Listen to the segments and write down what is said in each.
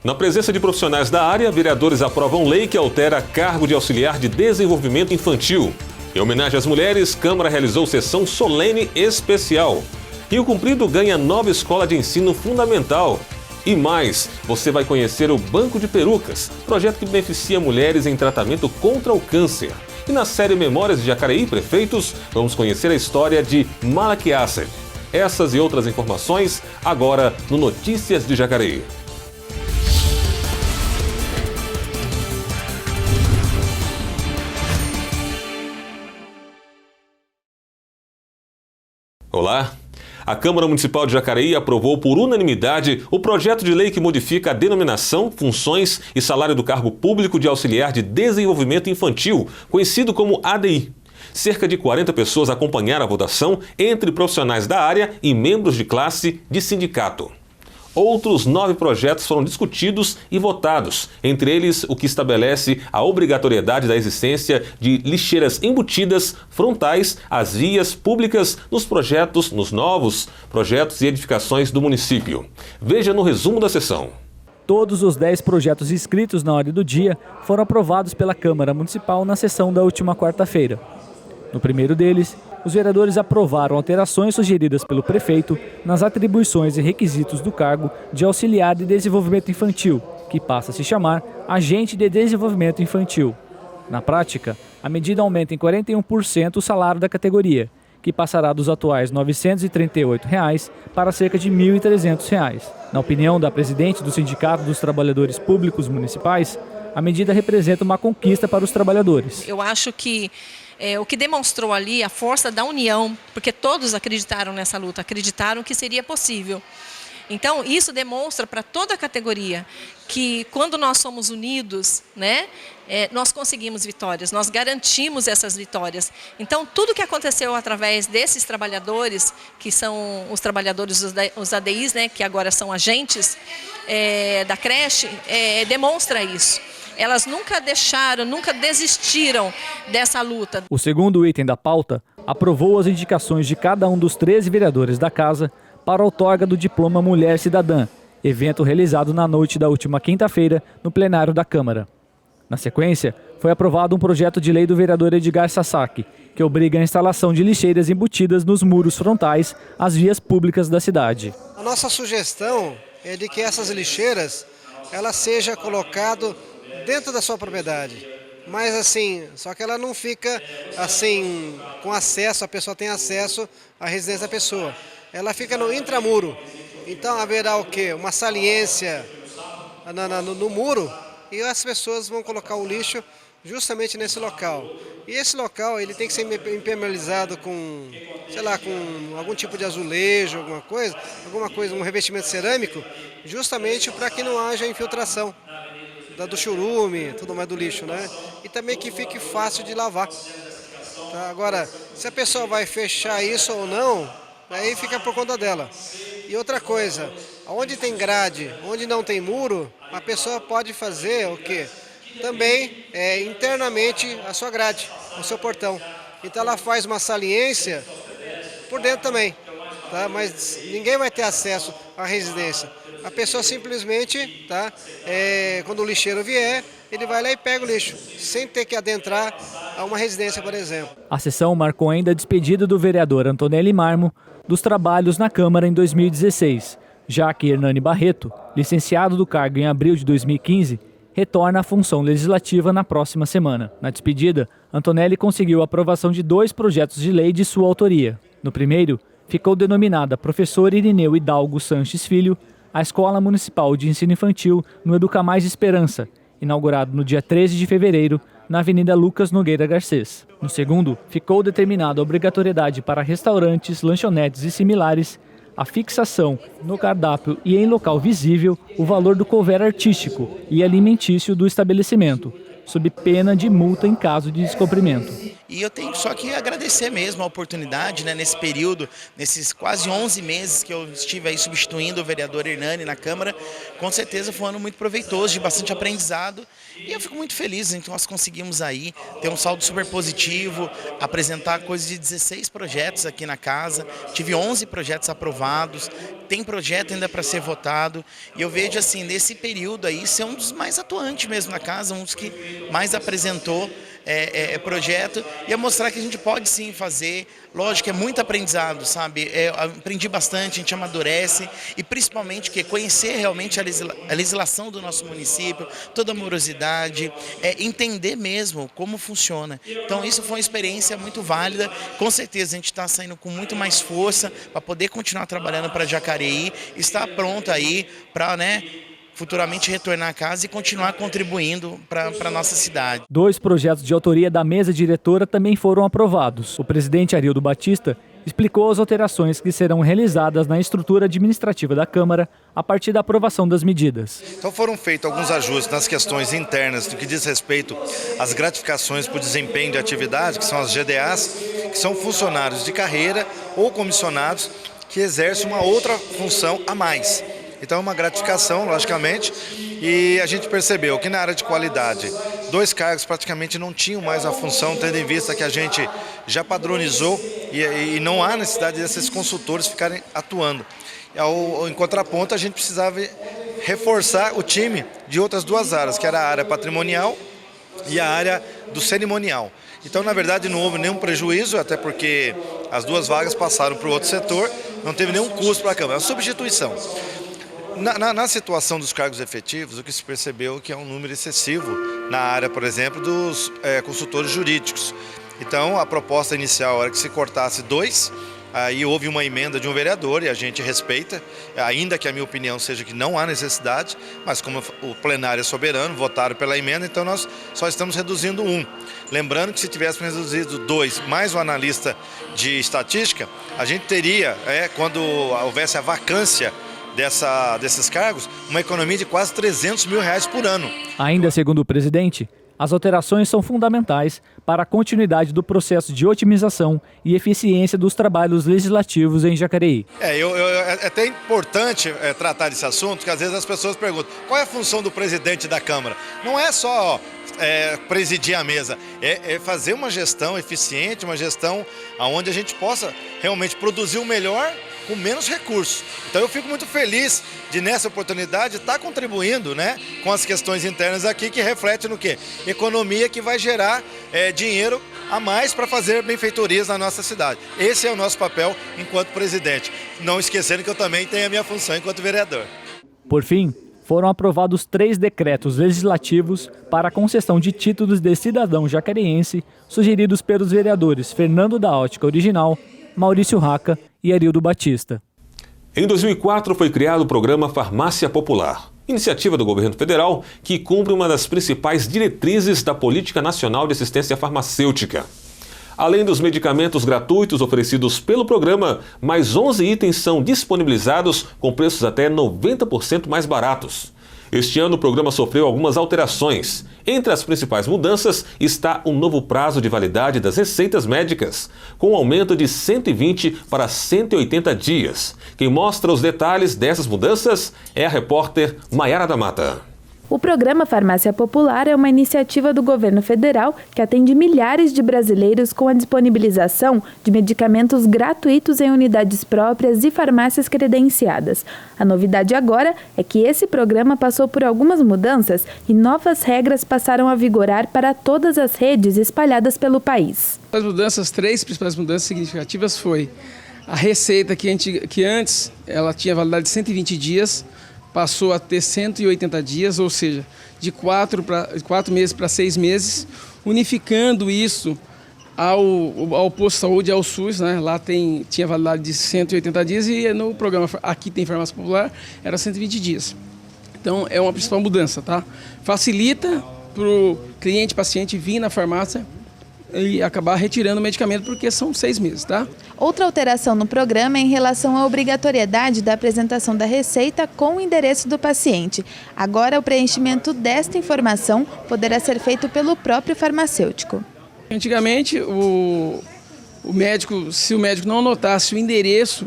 Na presença de profissionais da área, vereadores aprovam lei que altera cargo de auxiliar de desenvolvimento infantil. Em homenagem às mulheres, Câmara realizou sessão solene especial. Rio Comprido ganha nova escola de ensino fundamental. E mais, você vai conhecer o Banco de Perucas, projeto que beneficia mulheres em tratamento contra o câncer. E na série Memórias de Jacareí Prefeitos, vamos conhecer a história de Malaquiasser. Essas e outras informações agora no Notícias de Jacareí. Olá! A Câmara Municipal de Jacareí aprovou por unanimidade o projeto de lei que modifica a denominação, funções e salário do cargo público de auxiliar de desenvolvimento infantil, conhecido como ADI. Cerca de 40 pessoas acompanharam a votação entre profissionais da área e membros de classe de sindicato. Outros 9 projetos foram discutidos e votados, entre eles o que estabelece a obrigatoriedade da existência de lixeiras embutidas frontais às vias públicas nos novos projetos e edificações do município. Veja no resumo da sessão. Todos os 10 projetos inscritos na ordem do dia foram aprovados pela Câmara Municipal na sessão da última quarta-feira. No primeiro deles, os vereadores aprovaram alterações sugeridas pelo prefeito nas atribuições e requisitos do cargo de auxiliar de desenvolvimento infantil, que passa a se chamar agente de desenvolvimento infantil. Na prática, a medida aumenta em 41% o salário da categoria, que passará dos atuais R$ 938 para cerca de R$ 1.300. Na opinião da presidente do Sindicato dos Trabalhadores Públicos Municipais, a medida representa uma conquista para os trabalhadores. Eu acho que o que demonstrou ali a força da união, porque todos acreditaram nessa luta, acreditaram que seria possível. Então, isso demonstra para toda a categoria que quando nós somos unidos, nós conseguimos vitórias, nós garantimos essas vitórias. Então, tudo que aconteceu através desses trabalhadores, que são os trabalhadores, os ADIs, que agora são agentes da creche, demonstra isso. Elas nunca deixaram, nunca desistiram dessa luta. O segundo item da pauta aprovou as indicações de cada um dos 13 vereadores da Casa para a outorga do Diploma Mulher Cidadã, evento realizado na noite da última quinta-feira no plenário da Câmara. Na sequência, foi aprovado um projeto de lei do vereador Edgar Sasaki, que obriga a instalação de lixeiras embutidas nos muros frontais às vias públicas da cidade. A nossa sugestão é de que essas lixeiras elas sejam colocadas dentro da sua propriedade, mas assim, só que ela não fica assim com acesso, a pessoa tem acesso à residência da pessoa. Ela fica no intramuro. Então haverá o quê? Uma saliência no muro e as pessoas vão colocar o lixo justamente nesse local. E esse local ele tem que ser impermeabilizado com, sei lá, com algum tipo de azulejo, alguma coisa, um revestimento cerâmico, justamente para que não haja infiltração do churume, tudo mais do lixo, E também que fique fácil de lavar. Tá? Agora, se a pessoa vai fechar isso ou não, aí fica por conta dela. E outra coisa, onde tem grade, onde não tem muro, a pessoa pode fazer o quê? Também internamente a sua grade, o seu portão. Então ela faz uma saliência por dentro também, tá? Mas ninguém vai ter acesso à residência. A pessoa simplesmente, quando o lixeiro vier, ele vai lá e pega o lixo, sem ter que adentrar a uma residência, por exemplo. A sessão marcou ainda a despedida do vereador Antonelli Marmo dos trabalhos na Câmara em 2016, já que Hernani Barreto, licenciado do cargo em abril de 2015, retorna à função legislativa na próxima semana. Na despedida, Antonelli conseguiu a aprovação de 2 projetos de lei de sua autoria. No primeiro, ficou denominada Professor Irineu Hidalgo Sanches Filho, a Escola Municipal de Ensino Infantil no Educamais Esperança, inaugurado no dia 13 de fevereiro, na Avenida Lucas Nogueira Garcês. No segundo, ficou determinada a obrigatoriedade para restaurantes, lanchonetes e similares, a fixação no cardápio e em local visível o valor do couvert artístico e alimentício do estabelecimento, sob pena de multa em caso de descumprimento. E eu tenho só que agradecer mesmo a oportunidade, nesse período, nesses quase 11 meses que eu estive aí substituindo o vereador Hernani na Câmara. Com certeza foi um ano muito proveitoso, de bastante aprendizado. E eu fico muito feliz em que nós conseguimos aí ter um saldo super positivo, apresentar coisa de 16 projetos aqui na casa. Tive 11 projetos aprovados, tem projeto ainda para ser votado, e eu vejo assim, nesse período aí, ser um dos mais atuantes mesmo na casa, um dos que mais apresentou projeto, e a mostrar que a gente pode sim fazer. Lógico, é muito aprendizado, sabe? Aprendi bastante, a gente amadurece, e principalmente que conhecer realmente a legislação do nosso município, toda a morosidade, entender mesmo como funciona. Então isso foi uma experiência muito válida, com certeza a gente está saindo com muito mais força para poder continuar trabalhando para Jacareí, estar pronto aí para, futuramente retornar a casa e continuar contribuindo para a nossa cidade. 2 projetos de autoria da mesa diretora também foram aprovados. O presidente Arildo Batista explicou as alterações que serão realizadas na estrutura administrativa da Câmara a partir da aprovação das medidas. Então foram feitos alguns ajustes nas questões internas no que diz respeito às gratificações por desempenho de atividade, que são as GDAs, que são funcionários de carreira ou comissionados que exercem uma outra função a mais. Então é uma gratificação, logicamente, e a gente percebeu que na área de qualidade, 2 cargos praticamente não tinham mais a função, tendo em vista que a gente já padronizou e não há necessidade desses consultores ficarem atuando. Em contraponto, a gente precisava reforçar o time de outras 2 áreas, que era a área patrimonial e a área do cerimonial. Então, na verdade, não houve nenhum prejuízo, até porque as 2 vagas passaram para o outro setor, não teve nenhum custo para a Câmara, é uma substituição. Na situação dos cargos efetivos, o que se percebeu é que é um número excessivo na área, por exemplo, dos consultores jurídicos. Então, a proposta inicial era que se cortasse 2, aí houve uma emenda de um vereador e a gente respeita, ainda que a minha opinião seja que não há necessidade, mas como o plenário é soberano, votaram pela emenda, então nós só estamos reduzindo 1. Lembrando que se tivéssemos reduzido 2, mais o analista de estatística, a gente teria, quando houvesse a vacância desses cargos, uma economia de quase R$300 mil por ano. Ainda segundo o presidente, as alterações são fundamentais para a continuidade do processo de otimização e eficiência dos trabalhos legislativos em Jacareí. É até importante tratar desse assunto, porque às vezes as pessoas perguntam qual é a função do presidente da Câmara. Não é só presidir a mesa, é fazer uma gestão eficiente, uma gestão onde a gente possa realmente produzir o melhor com menos recursos. Então eu fico muito feliz de, nessa oportunidade, estar contribuindo com as questões internas aqui, que reflete no quê? Economia que vai gerar dinheiro a mais para fazer benfeitorias na nossa cidade. Esse é o nosso papel enquanto presidente. Não esquecendo que eu também tenho a minha função enquanto vereador. Por fim, foram aprovados 3 decretos legislativos para a concessão de títulos de cidadão jacareense, sugeridos pelos vereadores Fernando da Ótica Original, Maurício Raca e Arildo Batista. Em 2004 foi criado o programa Farmácia Popular, iniciativa do governo federal que cumpre uma das principais diretrizes da Política Nacional de Assistência Farmacêutica. Além dos medicamentos gratuitos oferecidos pelo programa, mais 11 itens são disponibilizados com preços até 90% mais baratos. Este ano o programa sofreu algumas alterações. Entre as principais mudanças está um novo prazo de validade das receitas médicas, com um aumento de 120 para 180 dias. Quem mostra os detalhes dessas mudanças é a repórter Maiara da Mata. O programa Farmácia Popular é uma iniciativa do governo federal que atende milhares de brasileiros com a disponibilização de medicamentos gratuitos em unidades próprias e farmácias credenciadas. A novidade agora é que esse programa passou por algumas mudanças e novas regras passaram a vigorar para todas as redes espalhadas pelo país. As 3 principais mudanças significativas foi a receita que antes ela tinha validade de 120 dias, passou a ter 180 dias, ou seja, de 4 meses para 6 meses, unificando isso ao posto de saúde, ao SUS, Lá tinha validade de 180 dias e no programa Aqui Tem Farmácia Popular era 120 dias. Então é uma principal mudança, tá? Facilita para o paciente vir na farmácia e acabar retirando o medicamento, porque são 6 meses, tá? Outra alteração no programa é em relação à obrigatoriedade da apresentação da receita com o endereço do paciente. Agora, o preenchimento desta informação poderá ser feito pelo próprio farmacêutico. Antigamente, se o médico não anotasse o endereço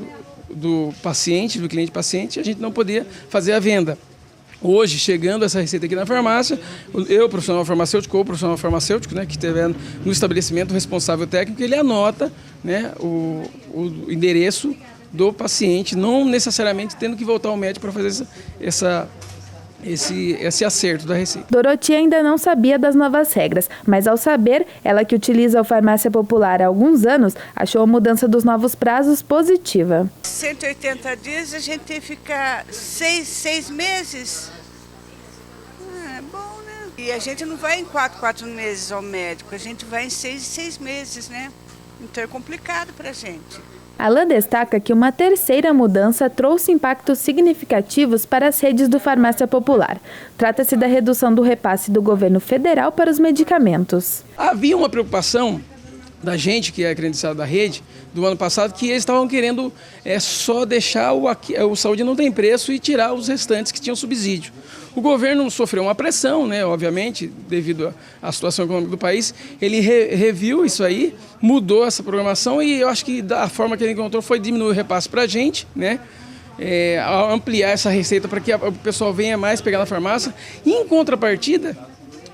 do paciente, do cliente paciente, a gente não podia fazer a venda. Hoje, chegando essa receita aqui na farmácia, eu, profissional farmacêutico ou profissional farmacêutico, que estiver no estabelecimento responsável técnico, ele anota o endereço do paciente, não necessariamente tendo que voltar ao médico para fazer esse acerto da receita. Doroti ainda não sabia das novas regras, mas ao saber, ela que utiliza a farmácia popular há alguns anos, achou a mudança dos novos prazos positiva. 180 dias, a gente tem que ficar 6 meses. É bom, né? E a gente não vai em 4 meses ao médico, a gente vai em 6 meses, né? Então é complicado pra gente. Alain destaca que uma terceira mudança trouxe impactos significativos para as redes do Farmácia Popular. Trata-se da redução do repasse do governo federal para os medicamentos. Havia uma preocupação da gente, que é credenciado da rede, do ano passado, que eles estavam querendo só deixar o Saúde Não Tem Preço e tirar os restantes que tinham subsídio. O governo sofreu uma pressão, né, obviamente, devido à situação econômica do país. Ele reviu isso aí, mudou essa programação e eu acho que da forma que ele encontrou foi diminuir o repasse para a gente, né, ampliar essa receita para que o pessoal venha mais pegar na farmácia. E em contrapartida,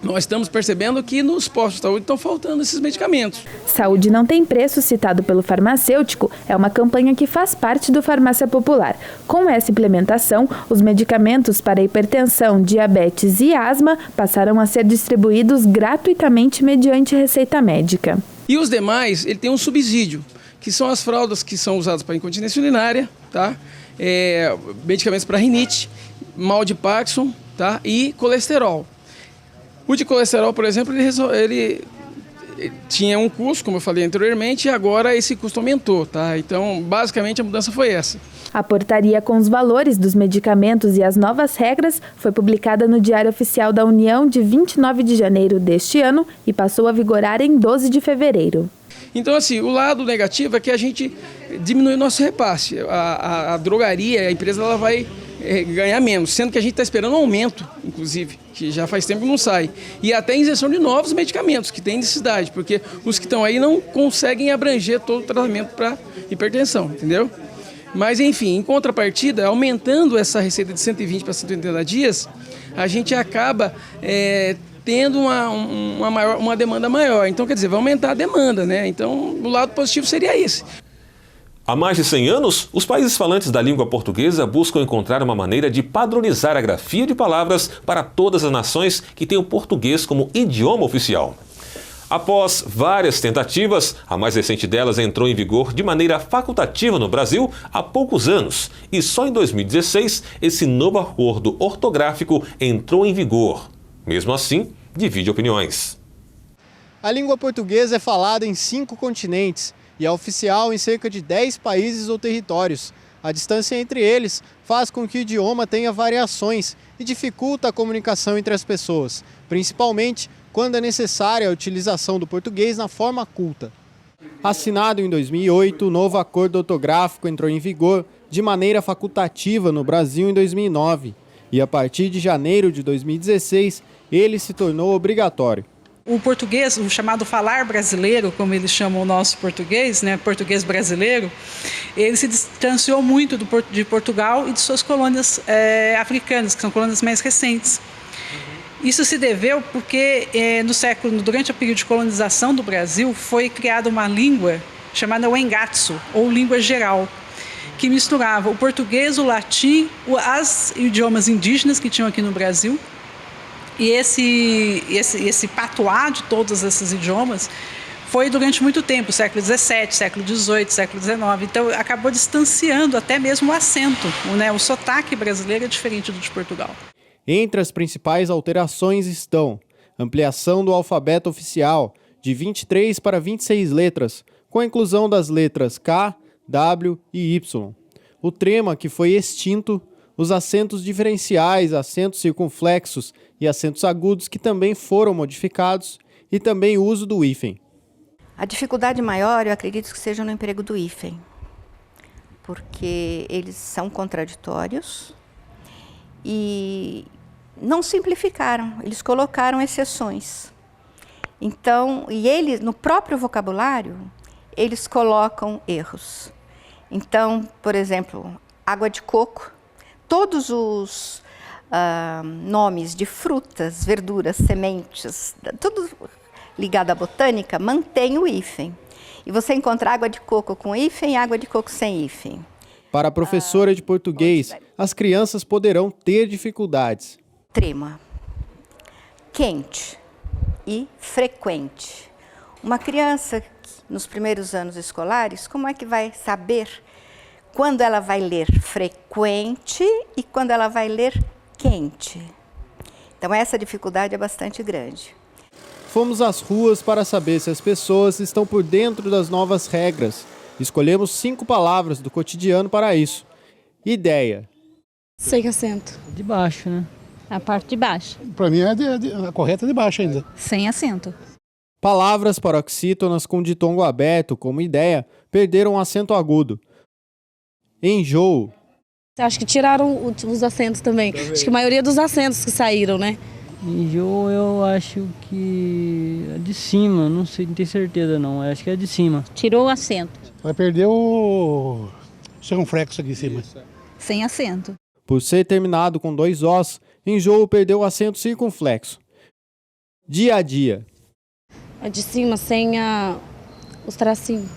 nós estamos percebendo que nos postos de saúde estão faltando esses medicamentos. Saúde Não Tem Preço, citado pelo farmacêutico, é uma campanha que faz parte do Farmácia Popular. Com essa implementação, os medicamentos para hipertensão, diabetes e asma passaram a ser distribuídos gratuitamente mediante receita médica. E os demais, ele tem um subsídio, que são as fraldas que são usadas para incontinência urinária, tá? Medicamentos para rinite, mal de Parkinson, tá? E colesterol. O de colesterol, por exemplo, ele tinha um custo, como eu falei anteriormente, e agora esse custo aumentou, tá? Então, basicamente, a mudança foi essa. A portaria com os valores dos medicamentos e as novas regras foi publicada no Diário Oficial da União de 29 de janeiro deste ano e passou a vigorar em 12 de fevereiro. Então, assim, o lado negativo é que a gente diminui o nosso repasse. A drogaria, a empresa, ela vai ganhar menos, sendo que a gente está esperando um aumento, inclusive, que já faz tempo que não sai. E até injeção de novos medicamentos que tem necessidade, porque os que estão aí não conseguem abranger todo o tratamento para hipertensão, entendeu? Mas, enfim, em contrapartida, aumentando essa receita de 120 para 180 dias, a gente acaba tendo uma demanda maior. Então, quer dizer, vai aumentar a demanda, né? Então, o lado positivo seria esse. Há mais de 100 anos, os países falantes da língua portuguesa buscam encontrar uma maneira de padronizar a grafia de palavras para todas as nações que têm o português como idioma oficial. Após várias tentativas, a mais recente delas entrou em vigor de maneira facultativa no Brasil há poucos anos. E só em 2016, esse novo acordo ortográfico entrou em vigor. Mesmo assim, divide opiniões. A língua portuguesa é falada em 5 continentes e é oficial em cerca de 10 países ou territórios. A distância entre eles faz com que o idioma tenha variações e dificulta a comunicação entre as pessoas, principalmente quando é necessária a utilização do português na forma culta. Assinado em 2008, o novo acordo ortográfico entrou em vigor de maneira facultativa no Brasil em 2009 e a partir de janeiro de 2016 ele se tornou obrigatório. O português, o chamado falar brasileiro, como eles chamam o nosso português, né, português brasileiro, ele se distanciou muito de Portugal e de suas colônias africanas, que são colônias mais recentes. Isso se deveu porque durante o período de colonização do Brasil foi criada uma língua chamada Wengatsu, ou língua geral, que misturava o português, o latim, os idiomas indígenas que tinham aqui no Brasil. E esse patuá de todos esses idiomas foi durante muito tempo, século XVII, século XVIII, século XIX. Então, acabou distanciando até mesmo o acento, né? O sotaque brasileiro é diferente do de Portugal. Entre as principais alterações estão ampliação do alfabeto oficial de 23 para 26 letras, com a inclusão das letras K, W e Y. O trema, que foi extinto, os acentos diferenciais, acentos circunflexos e acentos agudos, que também foram modificados, e também o uso do hífen. A dificuldade maior, eu acredito que seja no emprego do hífen, porque eles são contraditórios e não simplificaram, eles colocaram exceções. Então, e eles, no próprio vocabulário, eles colocam erros. Então, por exemplo, água de coco, todos os nomes de frutas, verduras, sementes, tudo ligado à botânica, mantém o hífen. E você encontra água de coco com hífen e água de coco sem hífen. Para a professora de português, as crianças poderão ter dificuldades. Trema, quente e frequente. Uma criança, nos primeiros anos escolares, como é que vai saber quando ela vai ler frequente e quando ela vai ler quente? Então, essa dificuldade é bastante grande. Fomos às ruas para saber se as pessoas estão por dentro das novas regras. Escolhemos 5 palavras do cotidiano para isso. Ideia. Sem acento. De baixo, né? A parte de baixo. Para mim, a correta é de baixo ainda. Sem acento. Palavras paroxítonas com ditongo aberto, como ideia, perderam o acento agudo. Enjoo. Acho que tiraram os acentos também. Acho que a maioria dos acentos que saíram, né? Enjoo eu acho que é de cima, não sei, não tenho certeza não, eu acho que é de cima. Tirou o acento. Vai perder o circunflexo aqui em cima. Sem acento. Por ser terminado com 2 Os, enjoo perdeu o acento circunflexo. Dia a dia. É de cima, sem os tracinhos.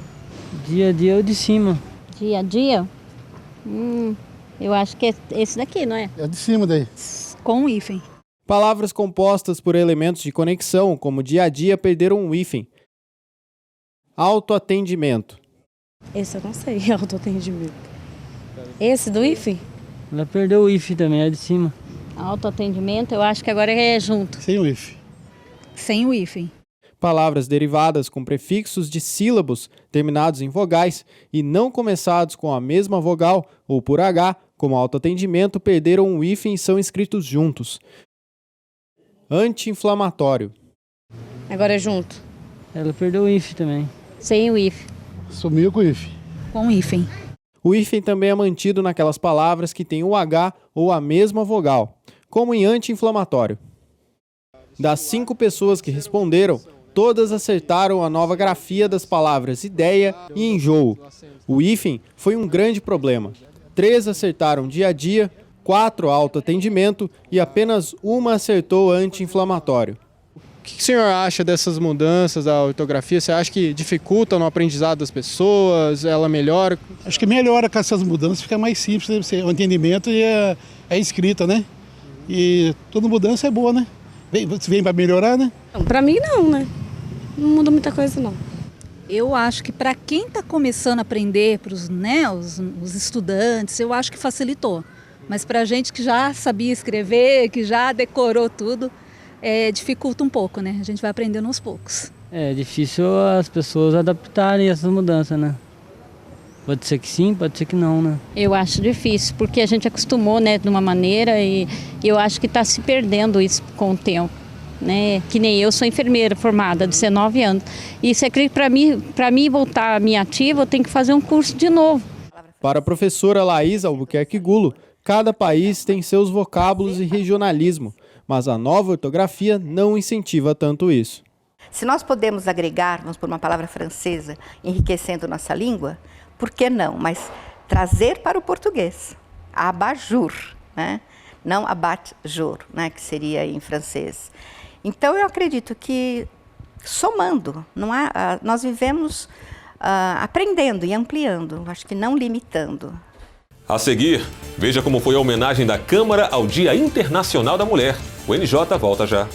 Dia a dia é o de cima. Dia a dia? Eu acho que é esse daqui, não é? É de cima daí. Com um hífen. Palavras compostas por elementos de conexão, como dia a dia, perderam um hífen. Autoatendimento. Esse eu não sei, autoatendimento. Esse do hífen? Ela perdeu o hífen também, é de cima. Autoatendimento, eu acho que agora é junto. Sem o hífen. Sem o hífen. Palavras derivadas com prefixos de sílabos terminados em vogais e não começados com a mesma vogal ou por H, como autoatendimento, perderam um hífen e são escritos juntos. Anti-inflamatório. Agora é junto. Ela perdeu o hífen também. Sem o hífen. Sumiu com o hífen. Com o hífen. O hífen também é mantido naquelas palavras que têm o H ou a mesma vogal, como em anti-inflamatório. Das 5 pessoas que responderam, todas acertaram a nova grafia das palavras ideia e enjoo. O hífen foi um grande problema. 3 acertaram dia a dia, 4 autoatendimento e apenas 1 acertou anti-inflamatório. O que o senhor acha dessas mudanças da ortografia? Você acha que dificulta no aprendizado das pessoas? Ela melhora? Acho que melhora com essas mudanças, fica mais simples o entendimento e a escrita, né? E toda mudança é boa, né? Vem para melhorar, né? Para mim não, né? Não muda muita coisa não. Eu acho que para quem está começando a aprender, para os estudantes, eu acho que facilitou. Mas para a gente que já sabia escrever, que já decorou tudo, dificulta um pouco, né? A gente vai aprendendo aos poucos. É difícil as pessoas adaptarem essas mudanças, né? Pode ser que sim, pode ser que não, né? Eu acho difícil, porque a gente acostumou, né, de uma maneira e eu acho que está se perdendo isso com o tempo. Né? Que nem eu sou enfermeira formada, 19 anos. E você acredita que para mim voltar à minha ativa, eu tenho que fazer um curso de novo. Para a professora Laís Albuquerque Gulo, cada país tem seus vocábulos e regionalismo, mas a nova ortografia não incentiva tanto isso. Se nós podemos agregar, vamos por uma palavra francesa, enriquecendo nossa língua, por que não? Mas trazer para o português, abat-jour, né? Não abat-jour, né? Que seria em francês. Então, eu acredito que, somando, nós vivemos aprendendo e ampliando, acho que não limitando. A seguir, veja como foi a homenagem da Câmara ao Dia Internacional da Mulher. O NJ volta já.